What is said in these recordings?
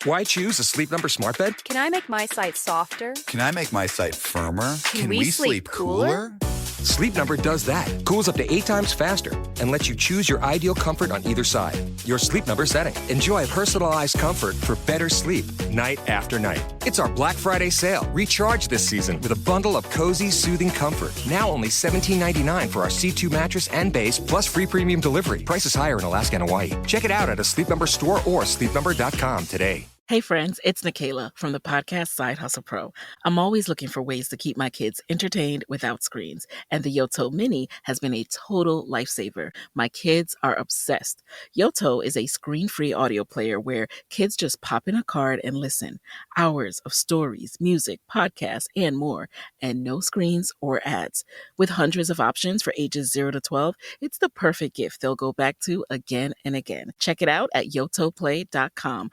Why choose a Sleep Number smart bed? Can I make my site softer? Can I make my site firmer? Can we sleep cooler? Sleep Number does that. Cools up to 8 times faster and lets you choose your ideal comfort on either side. Your Sleep Number setting. Enjoy personalized comfort for better sleep night after night. It's our Black Friday sale. Recharge this season with a bundle of cozy, soothing comfort. Now only $17.99 for our C2 mattress and base, plus free premium delivery. Prices higher in Alaska and Hawaii. Check it out at a Sleep Number store or sleepnumber.com today. Hey friends, it's Nikayla from the podcast Side Hustle Pro. I'm always looking for ways to keep my kids entertained without screens, and the Yoto Mini has been a total lifesaver. My kids are obsessed. Yoto is a screen-free audio player where kids just pop in a card and listen. Hours of stories, music, podcasts, and more, and no screens or ads. With hundreds of options for ages 0 to 12, it's the perfect gift they'll go back to again and again. Check it out at yotoplay.com.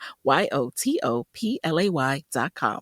YOTOPLAY.com.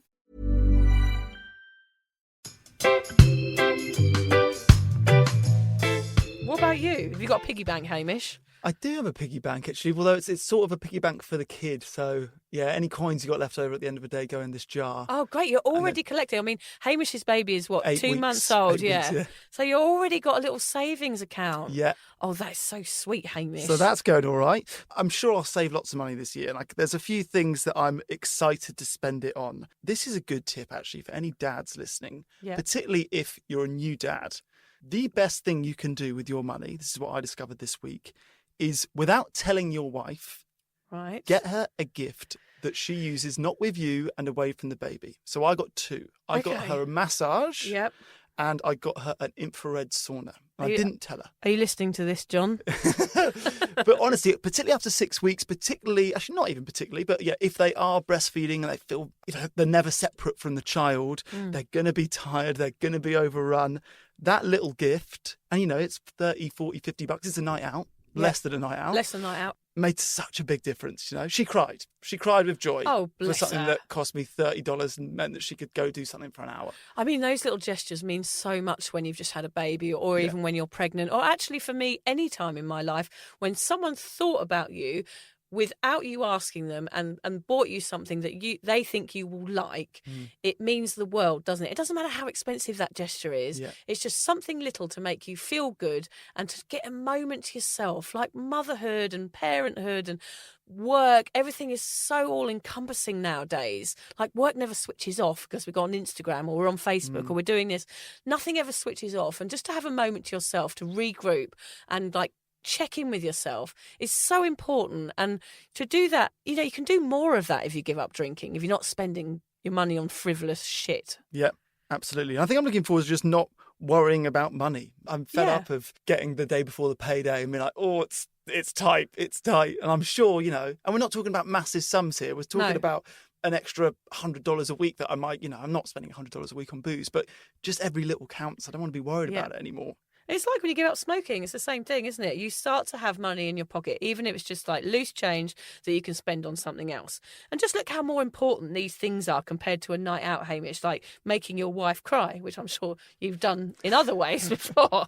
What about you? Have you got a piggy bank, Hamish? I do have a piggy bank, actually, although it's sort of a piggy bank for the kid. So, yeah, any coins you got left over at the end of the day go in this jar. Oh, great. You're already collecting. I mean, Hamish's baby is, what, 8 2 weeks, months old? 8 Yeah. weeks, yeah. So you already got a little savings account. Yeah. Oh, that's so sweet, Hamish. So that's going all right. I'm sure I'll save lots of money this year. Like, there's a few things that I'm excited to spend it on. This is a good tip, actually, for any dads listening, particularly if you're a new dad. The best thing you can do with your money, this is what I discovered this week, is without telling your wife, right, get her a gift that she uses not with you and away from the baby. So I got 2. I got her a massage. Yep. And I got her an infrared sauna. I didn't tell her. Are you listening to this, John? But honestly, particularly after 6 weeks, actually not even particularly, but yeah, if they are breastfeeding and they feel they're never separate from the child, they're going to be tired, they're going to be overrun. That little gift, and it's 30, 40, $50. It's a night out. Less than a night out. Less than a night out. Made such a big difference, She cried. She cried with joy. Oh, bless for something her. that cost me $30 and meant that she could go do something for an hour. I mean, those little gestures mean so much when you've just had a baby or even when you're pregnant. Or actually, for me, any time in my life, when someone thought about you without you asking them and bought you something that they think you will like, it means the world, doesn't it? It doesn't matter how expensive that gesture is. Yeah. It's just something little to make you feel good and to get a moment to yourself, like motherhood and parenthood and work. Everything is so all-encompassing nowadays. Like, work never switches off because we've got on Instagram or we're on Facebook or we're doing this. Nothing ever switches off. And just to have a moment to yourself to regroup and, like, check in with yourself is so important. And to do that, you can do more of that if you give up drinking, if you're not spending your money on frivolous shit. Yeah, absolutely. I think I'm looking forward to just not worrying about money. I'm fed up of getting the day before the payday and being like, oh, it's tight. And I'm sure, and we're not talking about massive sums here. We're talking about an extra $100 a week that I might, I'm not spending $100 a week on booze, but just every little counts. I don't want to be worried about it anymore. It's like when you give up smoking, it's the same thing, isn't it? You start to have money in your pocket, even if it's just like loose change that you can spend on something else. And just look how more important these things are compared to a night out, Hamish, like making your wife cry, which I'm sure you've done in other ways before.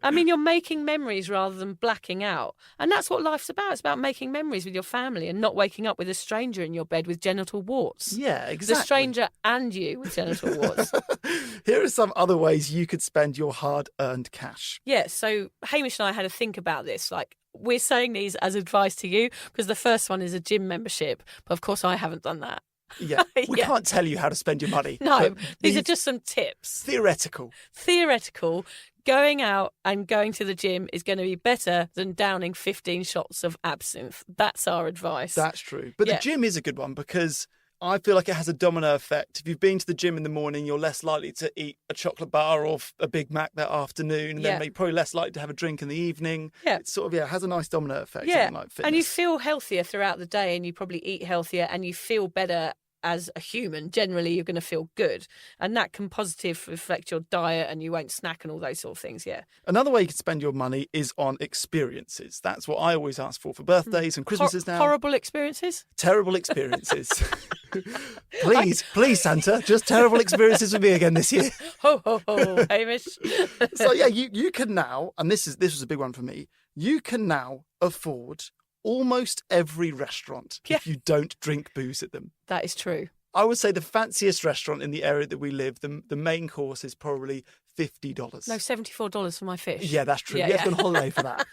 I mean, you're making memories rather than blacking out. And that's what life's about. It's about making memories with your family and not waking up with a stranger in your bed with genital warts. Yeah, exactly. The stranger and you with genital warts. Here are some other ways you could spend your hard-earned cash. Yeah, so Hamish and I had to think about this. Like, we're saying these as advice to you because the first one is a gym membership. But of course, I haven't done that. Yeah, we can't tell you how to spend your money. No, these are just some tips. Theoretical. Going out and going to the gym is going to be better than downing 15 shots of absinthe. That's our advice. That's true. But the gym is a good one because I feel like it has a domino effect. If you've been to the gym in the morning, you're less likely to eat a chocolate bar or a Big Mac that afternoon. And then you're probably less likely to have a drink in the evening. Yeah. It's sort of, has a nice domino effect. Yeah, like and you feel healthier throughout the day and you probably eat healthier and you feel better as a human. Generally, you're going to feel good. And that can positively affect your diet and you won't snack and all those sort of things, Another way you can spend your money is on experiences. That's what I always ask for birthdays and Christmases now. Horrible experiences? Terrible experiences. Please, Santa, just terrible experiences with me again this year. Ho, ho, ho, Hamish. So, you can now, and this was a big one for me, you can now afford almost every restaurant if you don't drink booze at them. That is true. I would say the fanciest restaurant in the area that we live, the main course is probably $50. No, $74 for my fish. Yeah, that's true. Yeah, You have to go on holiday for that.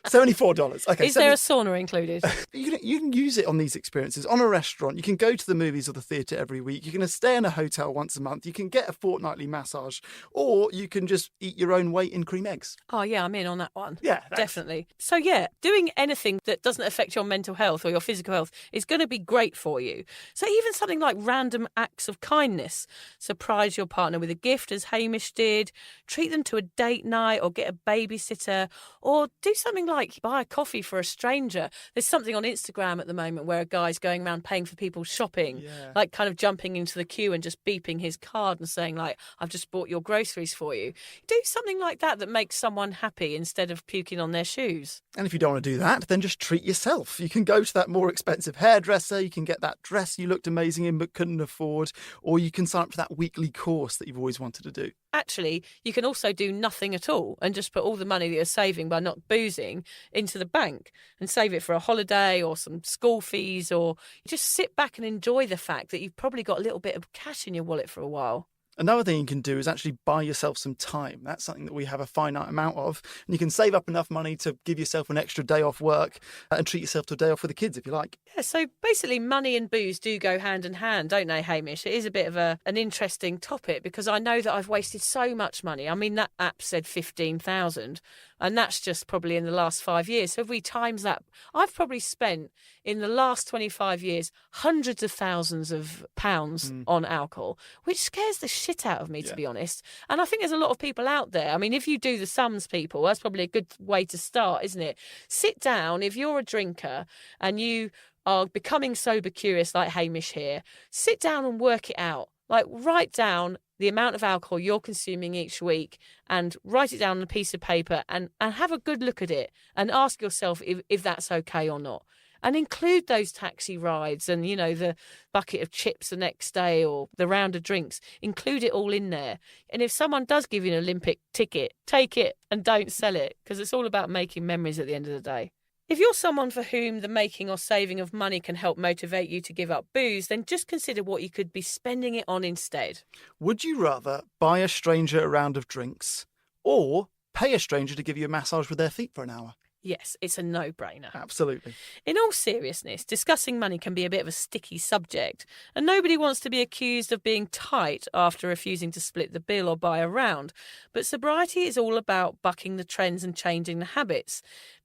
$74. Okay. Is there a sauna included? You can use it on these experiences. On a restaurant, you can go to the movies or the theatre every week. You can stay in a hotel once a month. You can get a fortnightly massage, or you can just eat your own weight in cream eggs. Oh, yeah, I'm in on that one. Yeah, thanks. Definitely. So, yeah, doing anything that doesn't affect your mental health or your physical health is going to be great for you. So even something like random acts of kindness. Surprise your partner with a gift, as Hamish did. Treat them to a date night or get a babysitter, or do something like buy a coffee for a stranger. There's something on Instagram at the moment where a guy's going around paying for people's shopping, like kind of jumping into the queue and just beeping his card and saying like, I've just bought your groceries for you. Do something like that makes someone happy instead of puking on their shoes. And if you don't want to do that, then just treat yourself. You can go to that more expensive hairdresser, you can get that dress you looked amazing in but couldn't afford, or you can sign up for that weekly course that you've always wanted to do. Actually, you can also do nothing at all and just put all the money that you're saving by not boozing into the bank and save it for a holiday or some school fees, or just sit back and enjoy the fact that you've probably got a little bit of cash in your wallet for a while. Another thing you can do is actually buy yourself some time. That's something that we have a finite amount of. And you can save up enough money to give yourself an extra day off work and treat yourself to a day off with the kids if you like. Yeah, so basically money and booze do go hand in hand, don't they, Hamish? It is a bit of an interesting topic because I know that I've wasted so much money. I mean, that app said 15,000 and that's just probably in the last 5 years. So if we times that, I've probably spent in the last 25 years hundreds of thousands of pounds on alcohol, which scares the shit out of me, to be honest. And I think there's a lot of people out there. I mean, if you do the sums, people, that's probably a good way to start, isn't it? Sit down, if you're a drinker and you are becoming sober curious like Hamish here, sit down and work it out. Like, write down the amount of alcohol you're consuming each week and write it down on a piece of paper and have a good look at it and ask yourself if that's okay or not. And include those taxi rides and, you know, the bucket of chips the next day or the round of drinks. Include it all in there. And if someone does give you an Olympic ticket, take it and don't sell it, because it's all about making memories at the end of the day. If you're someone for whom the making or saving of money can help motivate you to give up booze, then just consider what you could be spending it on instead. Would you rather buy a stranger a round of drinks or pay a stranger to give you a massage with their feet for an hour? Yes, it's a no-brainer. Absolutely. In all seriousness, discussing money can be a bit of a sticky subject, and nobody wants to be accused of being tight after refusing to split the bill or buy a round. But sobriety is all about bucking the trends and changing the habits.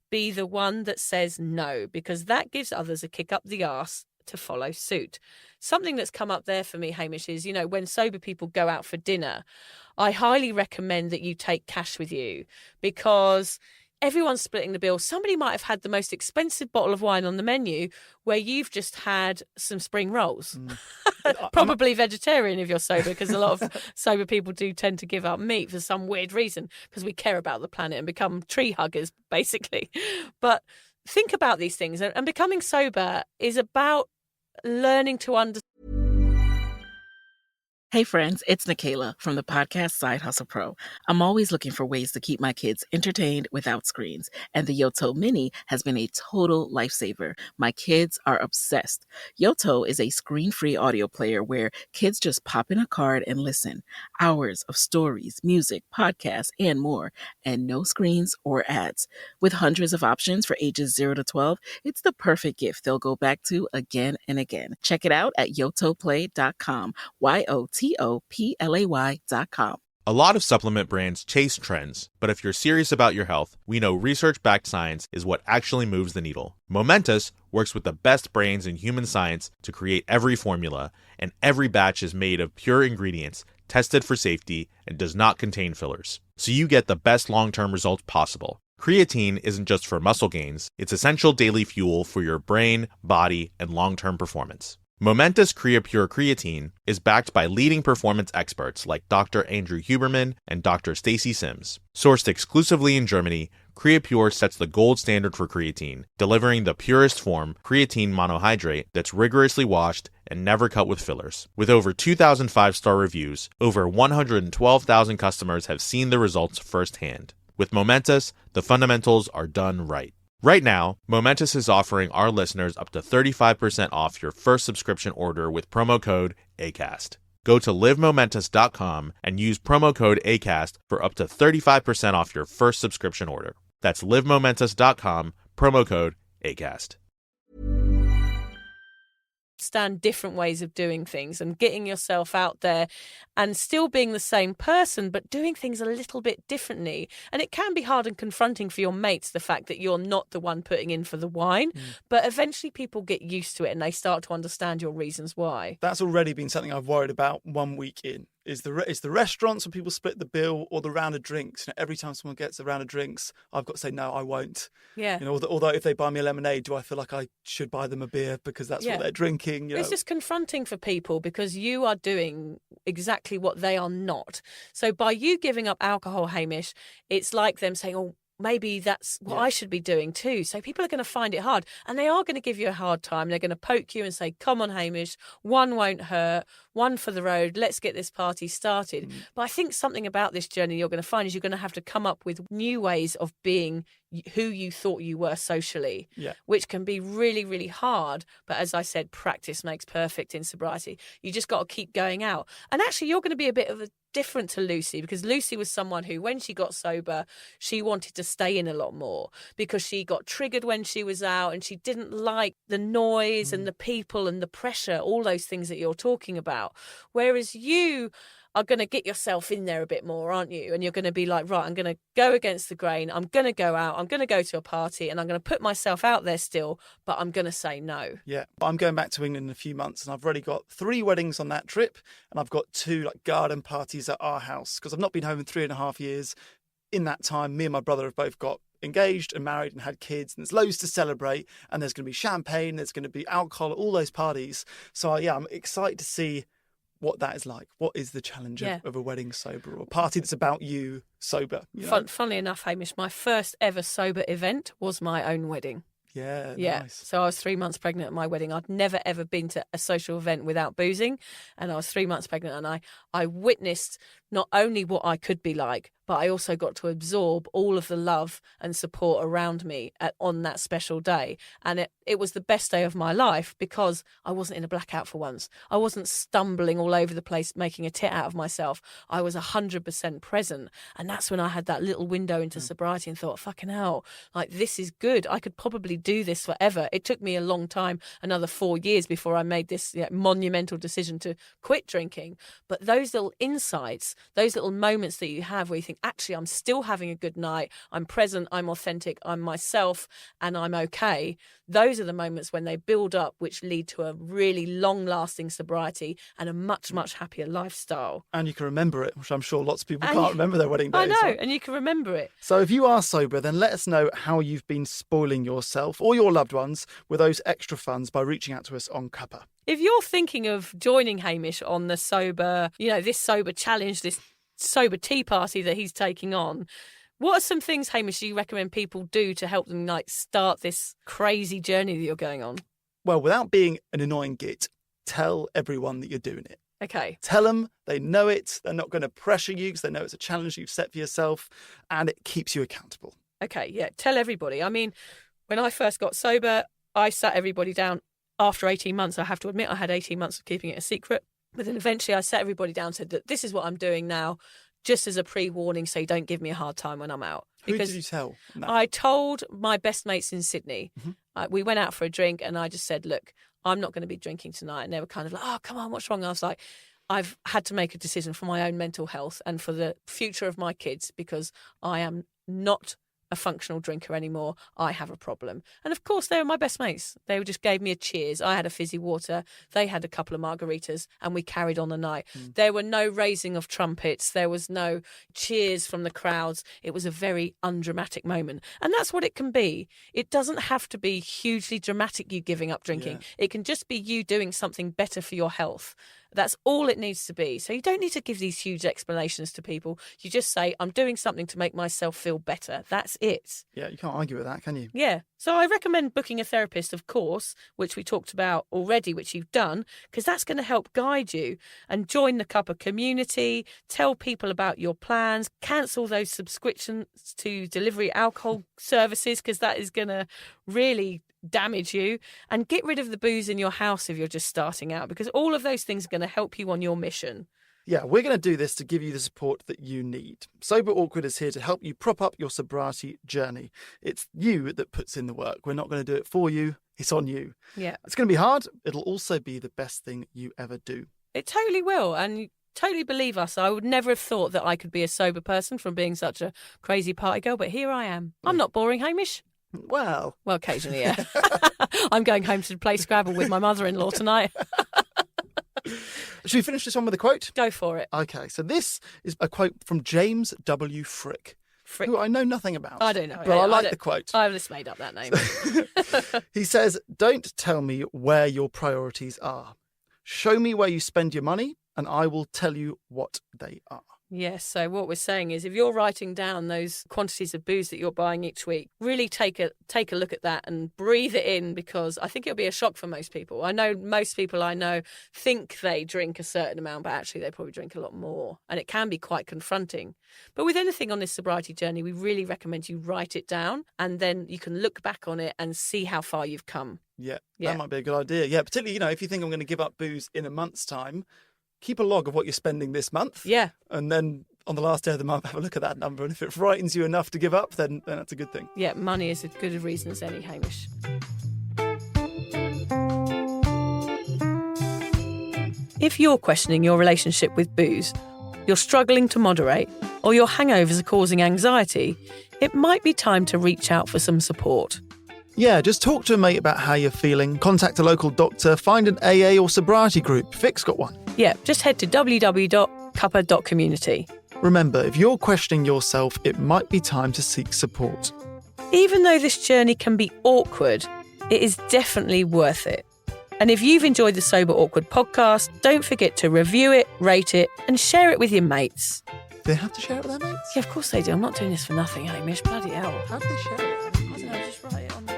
Be the one that says no, because that gives others a kick up the arse to follow suit. Something that's come up there for me, Hamish, is, you know, when sober people go out for dinner, I highly recommend that you take cash with you, because everyone's splitting the bill. Somebody might have had the most expensive bottle of wine on the menu where you've just had some spring rolls. Probably vegetarian if you're sober, because a lot of sober people do tend to give up meat for some weird reason, because we care about the planet and become tree huggers, basically. But think about these things, and becoming sober is about learning to understand. Hey friends, it's Nikayla from the podcast Side Hustle Pro. I'm always looking for ways to keep my kids entertained without screens, and the Yoto Mini has been a total lifesaver. My kids are obsessed. Yoto is a screen-free audio player where kids just pop in a card and listen. Hours of stories, music, podcasts, and more, and no screens or ads. With hundreds of options for ages 0 to 12, it's the perfect gift they'll go back to again and again. Check it out at yotoplay.com. YOTOPLAY.com. A lot of supplement brands chase trends, but if you're serious about your health, we know research-backed science is what actually moves the needle. Momentous works with the best brains in human science to create every formula, and every batch is made of pure ingredients, tested for safety, and does not contain fillers. So you get the best long-term results possible. Creatine isn't just for muscle gains, it's essential daily fuel for your brain, body, and long-term performance. Momentous CreaPure Creatine is backed by leading performance experts like Dr. Andrew Huberman and Dr. Stacy Sims. Sourced exclusively in Germany, CreaPure sets the gold standard for creatine, delivering the purest form, creatine monohydrate, that's rigorously washed and never cut with fillers. With over 2,000 5-star reviews, over 112,000 customers have seen the results firsthand. With Momentous, the fundamentals are done right. Right now, Momentous is offering our listeners up to 35% off your first subscription order with promo code ACAST. Go to livemomentous.com and use promo code ACAST for up to 35% off your first subscription order. That's livemomentous.com, promo code ACAST. Understand different ways of doing things and getting yourself out there and still being the same person but doing things a little bit differently. And it can be hard and confronting for your mates, the fact that you're not the one putting in for the wine, but eventually people get used to it and they start to understand your reasons why. That's already been something I've worried about 1 week in. Is the restaurants when people split the bill, or the round of drinks? Every time someone gets a round of drinks, I've got to say no, I won't. Yeah. Although if they buy me a lemonade, do I feel like I should buy them a beer because that's what they're drinking? It's just confronting for people because you are doing exactly what they are not. So by you giving up alcohol, Hamish, it's like them saying, "Oh, maybe that's what I should be doing too." So people are going to find it hard, and they are going to give you a hard time. They're going to poke you and say, "Come on, Hamish, one won't hurt, one for the road. Let's get this party started." But I think something about this journey you're going to find is you're going to have to come up with new ways of being who you thought you were socially, which can be really, really hard. But as I said, practice makes perfect in sobriety. You just got to keep going out. And actually, you're going to be a bit of a different to Lucy, because Lucy was someone who, when she got sober, she wanted to stay in a lot more because she got triggered when she was out and she didn't like the noise and the people and the pressure, all those things that you're talking about. Whereas you are going to get yourself in there a bit more, aren't you? And you're going to be like, right, I'm going to go against the grain. I'm going to go out. I'm going to go to a party and I'm going to put myself out there still, but I'm going to say no. Yeah, I'm going back to England in a few months and I've already got 3 weddings on that trip and I've got 2 garden parties at our house because I've not been home in 3.5 years. In that time, me and my brother have both got engaged and married and had kids, and there's loads to celebrate, and there's going to be champagne, there's going to be alcohol, all those parties. So I'm excited to see what that is like. What is the challenge of a wedding sober, or a party that's about you sober? Funnily enough, Hamish, my first ever sober event was my own wedding. Yeah, nice. So I was 3 months pregnant at my wedding. I'd never, ever been to a social event without boozing. And I was 3 months pregnant and I witnessed not only what I could be like, but I also got to absorb all of the love and support around me on that special day. And it was the best day of my life because I wasn't in a blackout for once. I wasn't stumbling all over the place, making a tit out of myself. I was 100% present. And that's when I had that little window into sobriety and thought, fucking hell, like this is good. I could probably do this forever. It took me a long time, another 4 years before I made this monumental decision to quit drinking. But those little insights, those little moments that you have where you think, actually, I'm still having a good night, I'm present, I'm authentic, I'm myself, and I'm okay. Those are the moments when they build up, which lead to a really long-lasting sobriety and a much, much happier lifestyle. And you can remember it, which I'm sure lots of people can't remember their wedding days. I know, right? and you can remember it. So if you are sober, then let us know how you've been spoiling yourself or your loved ones with those extra funds by reaching out to us on Cuppa. If you're thinking of joining Hamish on the sober, this sober challenge, this sober tea party that he's taking on, what are some things, Hamish, you recommend people do to help them start this crazy journey that you're going on? Well, without being an annoying git, tell everyone that you're doing it. Okay. Tell them, they know it, they're not going to pressure you because they know it's a challenge you've set for yourself and it keeps you accountable. Okay, yeah, tell everybody. I mean, when I first got sober, I sat everybody down. After 18 months, I have to admit, I had 18 months of keeping it a secret. But then eventually I sat everybody down and said that this is what I'm doing now, just as a pre-warning so you don't give me a hard time when I'm out. Who did you tell? No. I told my best mates in Sydney. We went out for a drink and I just said, look, I'm not going to be drinking tonight. And they were kind of like, oh, come on, what's wrong? I was like, I've had to make a decision for my own mental health and for the future of my kids because I am not a functional drinker anymore. I have a problem. And of course, they were my best mates. They just gave me a cheers. I had a fizzy water. They had a couple of margaritas and we carried on the night. There were no raising of trumpets. There was no cheers from the crowds. It was a very undramatic moment. And that's what it can be. It doesn't have to be hugely dramatic, you giving up drinking. It can just be you doing something better for your health. That's all it needs to be. So you don't need to give these huge explanations to people. You just say, I'm doing something to make myself feel better. That's it. Yeah, you can't argue with that, can you? Yeah. So I recommend booking a therapist, of course, which we talked about already, which you've done, because that's going to help guide you. And join the Cuppa community, tell people about your plans, cancel those subscriptions to delivery alcohol services, because that is going to really damage you, and get rid of the booze in your house if you're just starting out, because all of those things are going to help you on your mission. Yeah, we're going to do this to give you the support that you need. Sober Awkward is here to help you prop up your sobriety journey. It's you that puts in the work. We're not going to do it for you. It's on you. Yeah. It's going to be hard. It'll also be the best thing you ever do. It totally will. And totally believe us. I would never have thought that I could be a sober person from being such a crazy party girl, but here I am. I'm not boring, Hamish. Well, occasionally, yeah. I'm going home to play Scrabble with my mother-in-law tonight. Should we finish this one with a quote? Go for it. Okay, so this is a quote from James W. Frick, who I know nothing about. I don't know. But I like the quote. I've just made up that name. He says, "Don't tell me where your priorities are. Show me where you spend your money, and I will tell you what they are." Yes, so what we're saying is if you're writing down those quantities of booze that you're buying each week, really take a look at that and breathe it in, because I think it'll be a shock for most people. I know most people I know think they drink a certain amount, but actually they probably drink a lot more, and it can be quite confronting. But with anything on this sobriety journey, we really recommend you write it down, and then you can look back on it and see how far you've come. Yeah, that might be a good idea. Yeah, particularly, if you think I'm going to give up booze in a month's time, keep a log of what you're spending this month. Yeah. And then on the last day of the month, have a look at that number. And if it frightens you enough to give up, then that's a good thing. Yeah, money is as good a reason as any, Hamish. If you're questioning your relationship with booze, you're struggling to moderate, or your hangovers are causing anxiety, it might be time to reach out for some support. Yeah, just talk to a mate about how you're feeling, contact a local doctor, find an AA or sobriety group. Vic's got one. Yeah, just head to www.cuppa.community. Remember, if you're questioning yourself, it might be time to seek support. Even though this journey can be awkward, it is definitely worth it. And if you've enjoyed the Sober Awkward podcast, don't forget to review it, rate it, and share it with your mates. They have to share it with their mates? Yeah, of course they do. I'm not doing this for nothing, Hamish. Bloody hell. How do they share it? I don't know, just write it on the...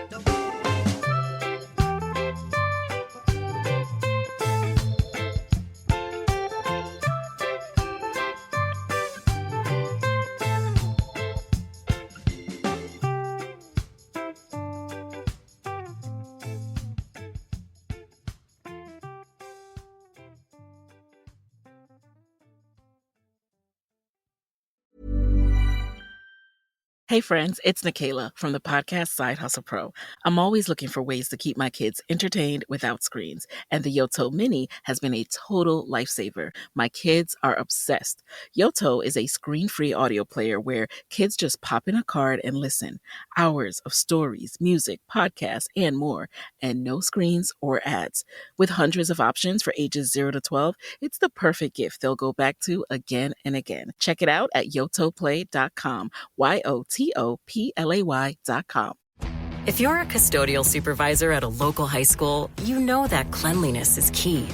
Hey friends, it's Nikayla from the podcast Side Hustle Pro. I'm always looking for ways to keep my kids entertained without screens, and the Yoto Mini has been a total lifesaver. My kids are obsessed. Yoto is a screen-free audio player where kids just pop in a card and listen. Hours of stories, music, podcasts, and more, and no screens or ads. With hundreds of options for ages 0 to 12, it's the perfect gift they'll go back to again and again. Check it out at yotoplay.com. YOTOPLAY.com. If you're a custodial supervisor at a local high school, you know that cleanliness is key,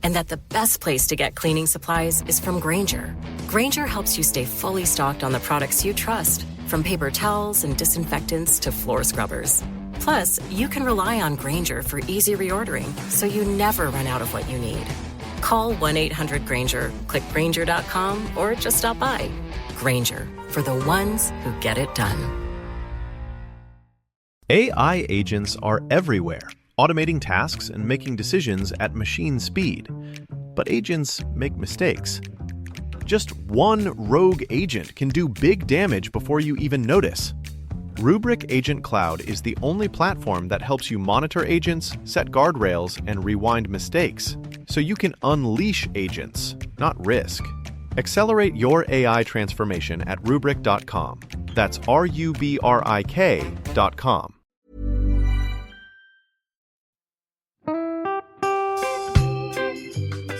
and that the best place to get cleaning supplies is from Grainger. Grainger helps you stay fully stocked on the products you trust, from paper towels and disinfectants to floor scrubbers. Plus, you can rely on Grainger for easy reordering, so you never run out of what you need. Call 1-800-GRAINGER, click Grainger.com, or just stop by. Grainger, for the ones who get it done. AI agents are everywhere, automating tasks and making decisions at machine speed. But agents make mistakes. Just one rogue agent can do big damage before you even notice. Rubrik Agent Cloud is the only platform that helps you monitor agents, set guardrails, and rewind mistakes, so you can unleash agents, not risk. Accelerate your AI transformation at Rubrik.com. That's RUBRIK.com.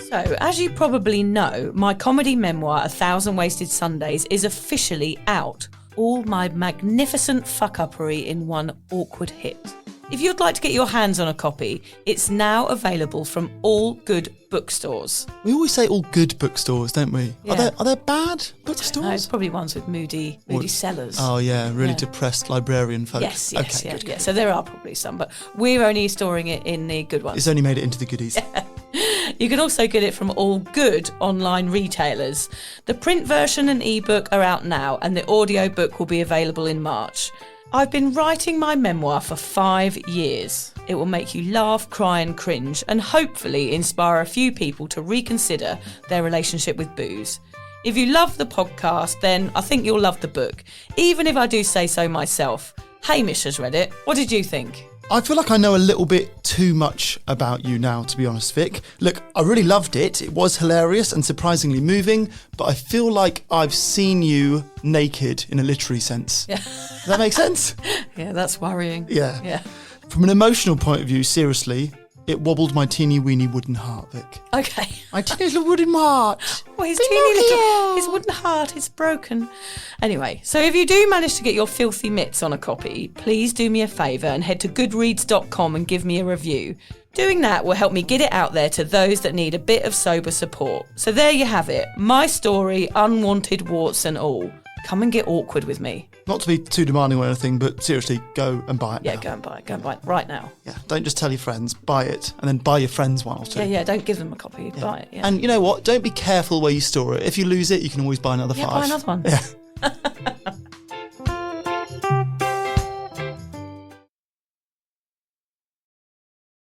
So, as you probably know, my comedy memoir, 1,000 Wasted Sundays, is officially out. All my magnificent fuck-uppery in one awkward hit. If you'd like to get your hands on a copy, it's now available from all good bookstores. We always say all good bookstores, don't we? Yeah. Are there bad bookstores? No, it's probably ones with moody sellers. Oh yeah, really depressed librarian folk. Yes, okay, yeah. So there are probably some, but we're only storing it in the good ones. It's only made it into the goodies. You can also get it from all good online retailers. The print version and ebook are out now, and the audiobook will be available in March. I've been writing my memoir for 5 years. It will make you laugh, cry and cringe, and hopefully inspire a few people to reconsider their relationship with booze. If you love the podcast, then I think you'll love the book, even if I do say so myself. Hamish has read it. What did you think? I feel like I know a little bit too much about you now, to be honest, Vic. Look, I really loved it. It was hilarious and surprisingly moving, but I feel like I've seen you naked in a literary sense. Yeah. Does that make sense? Yeah, that's worrying. Yeah. From an emotional point of view, seriously, it wobbled my teeny weeny wooden heart, Vic. Okay. My teeny little wooden heart. Well, his wooden heart is broken. Anyway, so if you do manage to get your filthy mitts on a copy, please do me a favour and head to goodreads.com and give me a review. Doing that will help me get it out there to those that need a bit of sober support. So there you have it. My story, unwanted warts and all. Come and get awkward with me. Not to be too demanding or anything, but seriously, go and buy it now. Go and buy it right now. Yeah, don't just tell your friends, buy it, and then buy your friends one or two. Yeah, don't give them a copy, buy it, yeah. And you know what, don't be careful where you store it. If you lose it, you can always buy another 5. Buy another one. Yeah.